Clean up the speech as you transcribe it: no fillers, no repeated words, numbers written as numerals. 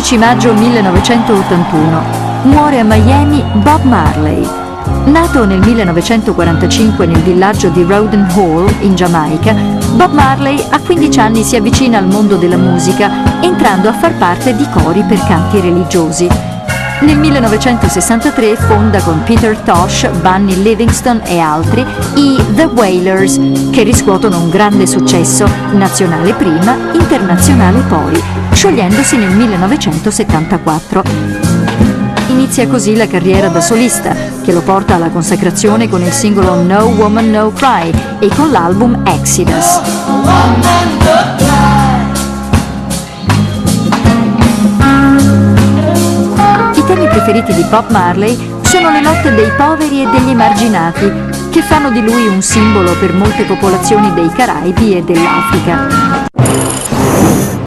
11 maggio 1981 muore a Miami Bob Marley. Nato nel 1945 nel villaggio di Rowden Hall, in Giamaica, Bob Marley a 15 anni si avvicina al mondo della musica, entrando a far parte di cori per canti religiosi. Nel 1963 fonda con Peter Tosh, Bunny Livingston e altri i The Wailers, che riscuotono un grande successo, nazionale prima, internazionale poi, sciogliendosi nel 1974. Inizia così la carriera da solista, che lo porta alla consacrazione con il singolo No Woman No Cry e con l'album Exodus. I temi preferiti di Bob Marley sono le lotte dei poveri e degli emarginati, che fanno di lui un simbolo per molte popolazioni dei Caraibi e dell'Africa.